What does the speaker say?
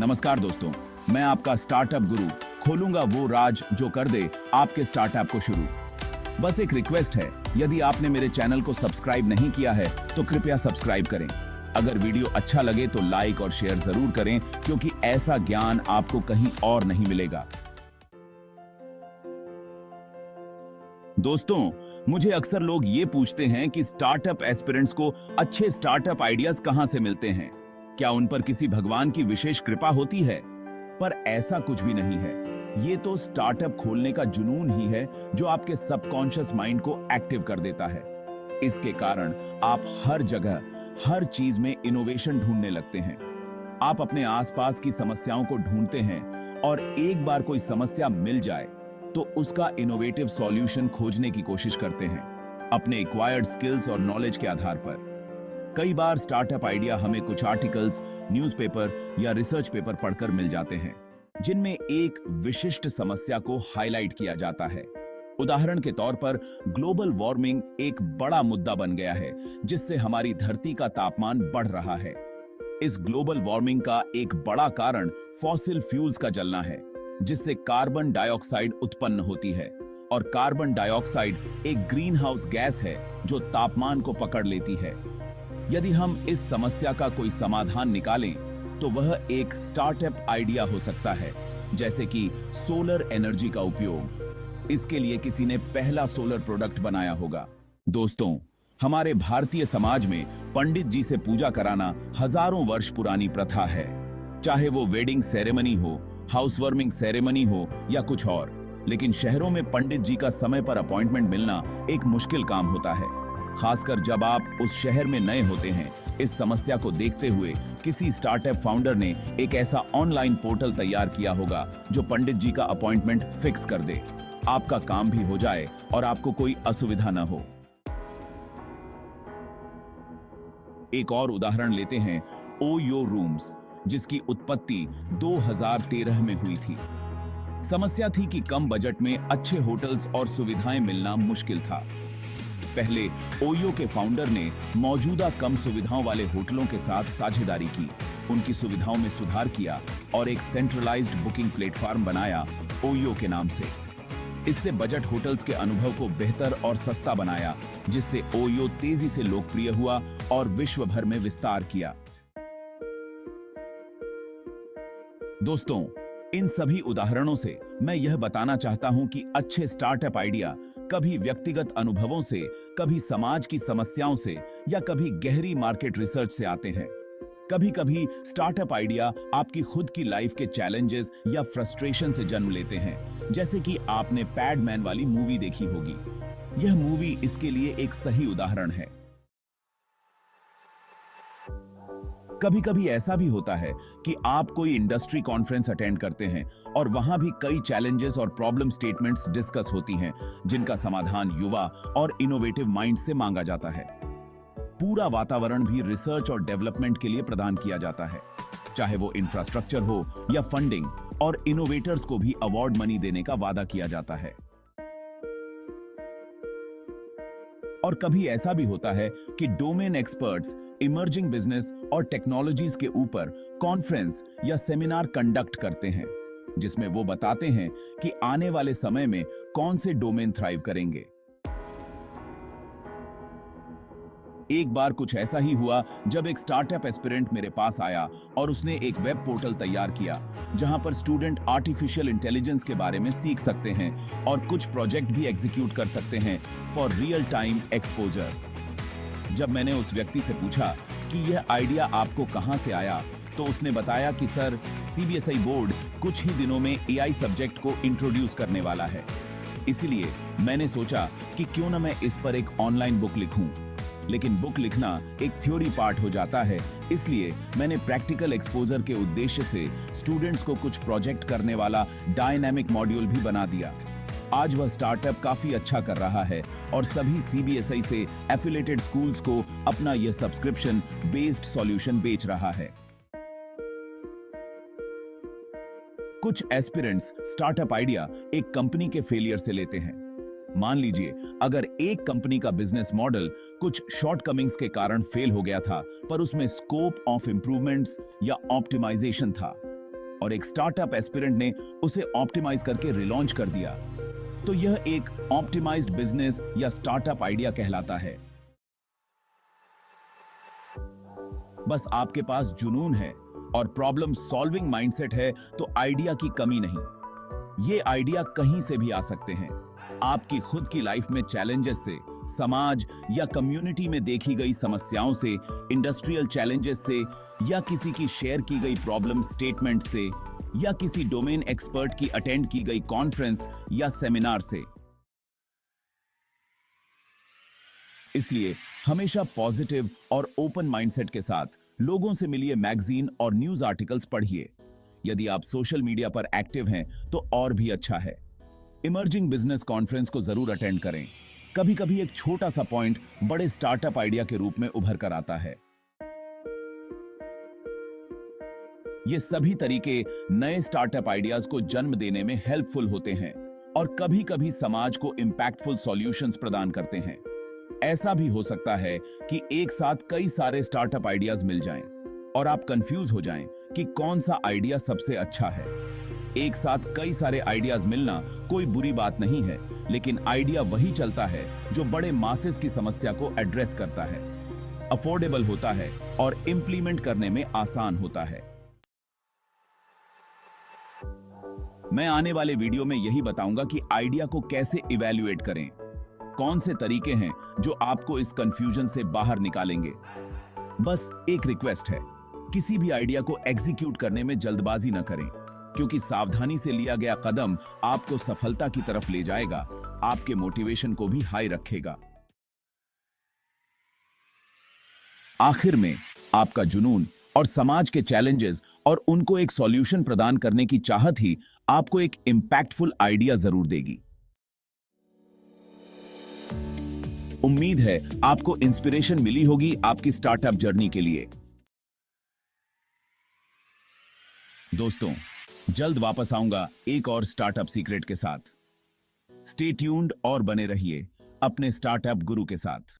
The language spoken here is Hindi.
नमस्कार दोस्तों, मैं आपका स्टार्टअप गुरु खोलूंगा वो राज जो कर दे आपके स्टार्टअप को शुरू। बस एक रिक्वेस्ट है, यदि आपने मेरे चैनल को सब्सक्राइब नहीं किया है तो कृपया सब्सक्राइब करें। अगर वीडियो अच्छा लगे तो लाइक और शेयर जरूर करें, क्योंकि ऐसा ज्ञान आपको कहीं और नहीं मिलेगा। दोस्तों, मुझे अक्सर लोग ये पूछते हैं कि स्टार्टअप एस्पिरेंट्स को अच्छे स्टार्टअप आइडियाज कहां से मिलते हैं। क्या उन पर किसी भगवान की विशेष कृपा होती है? पर ऐसा कुछ भी नहीं है। ये तो स्टार्टअप खोलने का जुनून ही है जो आपके सबकॉन्शियस माइंड को एक्टिव कर देता है। इसके कारण आप हर जगह हर चीज में इनोवेशन ढूंढने लगते हैं। आप अपने आसपास की समस्याओं को ढूंढते हैं और एक बार कोई समस्या मिल जाए तो उसका इनोवेटिव सॉल्यूशन खोजने की कोशिश करते हैं, अपने एक्वायर्ड स्किल्स और नॉलेज के आधार पर। कई बार स्टार्टअप आइडिया हमें कुछ आर्टिकल्स, न्यूज़पेपर या रिसर्च पेपर पढ़कर मिल जाते हैं, जिनमें एक विशिष्ट समस्या को हाईलाइट किया जाता है। उदाहरण के तौर पर ग्लोबल वार्मिंग एक बड़ा मुद्दा बन गया है, जिससे हमारी धरती का तापमान बढ़ रहा है। इस ग्लोबल वार्मिंग का एक बड़ा कारण फॉसिल फ्यूल्स का जलना है, जिससे कार्बन डाइऑक्साइड उत्पन्न होती है, और कार्बन डाइऑक्साइड एक ग्रीन हाउस गैस है जो तापमान को पकड़ लेती है। यदि हम इस समस्या का कोई समाधान निकालें तो वह एक स्टार्टअप आइडिया हो सकता है, जैसे कि सोलर एनर्जी का उपयोग। इसके लिए किसी ने पहला सोलर प्रोडक्ट बनाया होगा। दोस्तों, हमारे भारतीय समाज में पंडित जी से पूजा कराना हजारों वर्ष पुरानी प्रथा है। चाहे वो वेडिंग सेरेमनी हो, हाउसवार्मिंग सेरेमनी हो या कुछ और, लेकिन शहरों में पंडित जी का समय पर अपॉइंटमेंट मिलना एक मुश्किल काम होता है, खासकर जब आप उस शहर में नए होते हैं। इस समस्या को देखते हुए किसी स्टार्टअप फाउंडर ने एक ऐसा ऑनलाइन पोर्टल तैयार किया होगा जो पंडित जी का अपॉइंटमेंट फिक्स कर दे, आपका काम भी हो जाए और आपको कोई असुविधा न हो। एक और उदाहरण लेते हैं, ओयो रूम्स, जिसकी उत्पत्ति 2013 में हुई थी। समस्या थी कि कम बजट में अच्छे होटल्स और सुविधाएं मिलना मुश्किल था। पहले ओयो के फाउंडर ने मौजूदा कम सुविधाओं वाले होटलों के साथ साझेदारी की, उनकी सुविधाओं में सुधार किया और एक सेंट्रलाइज्ड बुकिंग प्लेटफॉर्म बनाया ओयो के नाम से। इससे बजट होटल्स के अनुभव को बेहतर और सस्ता बनाया, जिससे ओयो तेजी से लोकप्रिय हुआ और विश्व भर में विस्तार किया। दोस्तों, इन सभी उदाहरणों से मैं यह बताना चाहता हूं कि अच्छे स्टार्टअप आइडिया कभी व्यक्तिगत अनुभवों से, कभी समाज की समस्याओं से या कभी गहरी मार्केट रिसर्च से आते हैं। कभी कभी स्टार्टअप आइडिया आपकी खुद की लाइफ के चैलेंजेस या फ्रस्ट्रेशन से जन्म लेते हैं, जैसे कि आपने पैडमैन वाली मूवी देखी होगी। यह मूवी इसके लिए एक सही उदाहरण है। कभी कभी ऐसा भी होता है कि आप कोई इंडस्ट्री कॉन्फ्रेंस अटेंड करते हैं और वहां भी कई चैलेंजेस और प्रॉब्लम स्टेटमेंट्स डिस्कस होती हैं, जिनका समाधान युवा और इनोवेटिव माइंड से मांगा जाता है। पूरा वातावरण भी रिसर्च और डेवलपमेंट के लिए प्रदान किया जाता है, चाहे वो इंफ्रास्ट्रक्चर हो या फंडिंग, और इनोवेटर्स को भी अवार्ड मनी देने का वादा किया जाता है। और कभी ऐसा भी होता है कि डोमेन एक्सपर्ट्स इमर्जिंग बिजनेस और टेक्नोलॉजीज के ऊपर कॉन्फ्रेंस या सेमिनार कंडक्ट करते हैं, जिसमें वो बताते हैं कि आने वाले समय में कौन से डोमेन थ्राइव करेंगे। एक बार कुछ ऐसा ही हुआ जब एक स्टार्टअप एस्पिरेंट मेरे पास आया और उसने एक वेब पोर्टल तैयार किया, जहां पर स्टूडेंट आर्टिफिशियल इंटेलिजेंस के बारे में सीख सकते हैं और कुछ प्रोजेक्ट भी एग्जीक्यूट कर सकते हैं फॉर रियल टाइम एक्सपोजर। जब मैंने उस व्यक्ति से पूछा कि यह आइडिया आपको कहां से आया, तो उसने बताया कि सर, सीबीएसई बोर्ड कुछ ही दिनों में एआई सब्जेक्ट को इंट्रोड्यूस करने वाला है, इसीलिए मैंने सोचा कि क्यों ना मैं इस पर एक ऑनलाइन बुक लिखूं। लेकिन बुक लिखना एक थ्योरी पार्ट हो जाता है, इसलिए मैंने प्रैक्टिकल एक्सपोजर के उद्देश्य से स्टूडेंट्स को कुछ प्रोजेक्ट करने वाला डायनामिक मॉड्यूल भी बना दिया। आज वह स्टार्टअप काफी अच्छा कर रहा है और सभी सीबीएसई से एफिलिएटेड स्कूल्स को अपना यह सब्सक्रिप्शन बेस्ड सॉल्यूशन बेच रहा है। कुछ एस्पिरेंट्स स्टार्टअप आइडिया एक कंपनी के फेलियर से लेते हैं। मान लीजिए, अगर एक कंपनी का बिजनेस मॉडल कुछ शॉर्टकमिंग्स के कारण फेल हो गया था, पर उसमें स्कोप ऑफ इंप्रूवमेंट्स या ऑप्टिमाइजेशन था, और एक स्टार्टअप एस्पिरेंट ने उसे ऑप्टिमाइज करके रिलॉन्च कर दिया। तो यह एक ऑप्टिमाइज्ड बिजनेस या स्टार्टअप आइडिया कहलाता है। बस आपके पास जुनून है और प्रॉब्लम सॉल्विंग माइंडसेट है तो आइडिया की कमी नहीं। ये आइडिया कहीं से भी आ सकते हैं। आपकी खुद की लाइफ में चैलेंजेस से, समाज या कम्युनिटी में देखी गई समस्याओं से, इंडस्ट्रियल चैलेंजेस से, या किसी की शेयर की गई प्रॉब्लम स्टेटमेंट से, या किसी डोमेन एक्सपर्ट की अटेंड की गई कॉन्फ्रेंस या सेमिनार से। इसलिए हमेशा पॉजिटिव और ओपन माइंडसेट के साथ लोगों से मिलिए, मैगजीन और न्यूज आर्टिकल्स पढ़िए। यदि आप सोशल मीडिया पर एक्टिव हैं तो और भी अच्छा है। इमर्जिंग बिजनेस कॉन्फ्रेंस को जरूर अटेंड करें। कभी कभी एक छोटा सा पॉइंट बड़े स्टार्टअप आइडिया के रूप में उभर कर आता है। ये सभी तरीके नए स्टार्टअप आइडियाज को जन्म देने में हेल्पफुल होते हैं और कभी कभी समाज को इंपैक्टफुल सॉल्यूशंस प्रदान करते हैं। ऐसा भी हो सकता है कि एक साथ कई सारे स्टार्टअप आइडियाज मिल जाएं और आप कंफ्यूज हो जाएं कि कौन सा आइडिया सबसे अच्छा है। एक साथ कई सारे आइडियाज मिलना कोई बुरी बात नहीं है, लेकिन आइडिया वही चलता है जो बड़े मासेस की समस्या को एड्रेस करता है, अफोर्डेबल होता है और इंप्लीमेंट करने में आसान होता है। मैं आने वाले वीडियो में यही बताऊंगा कि आइडिया को कैसे इवैल्यूएट करें, कौन से तरीके हैं जो आपको इस कंफ्यूजन से बाहर निकालेंगे। बस एक रिक्वेस्ट है, किसी भी आइडिया को एग्जीक्यूट करने में जल्दबाजी न करें, क्योंकि सावधानी से लिया गया कदम आपको सफलता की तरफ ले जाएगा, आपके मोटिवेशन को भी हाई रखेगा। आखिर में आपका जुनून और समाज के चैलेंजेस और उनको एक सॉल्यूशन प्रदान करने की चाहत ही आपको एक इंपैक्टफुल आइडिया जरूर देगी। उम्मीद है आपको इंस्पिरेशन मिली होगी आपकी स्टार्टअप जर्नी के लिए। दोस्तों, जल्द वापस आऊंगा एक और स्टार्टअप सीक्रेट के साथ। स्टे ट्यून्ड और बने रहिए अपने स्टार्टअप गुरु के साथ।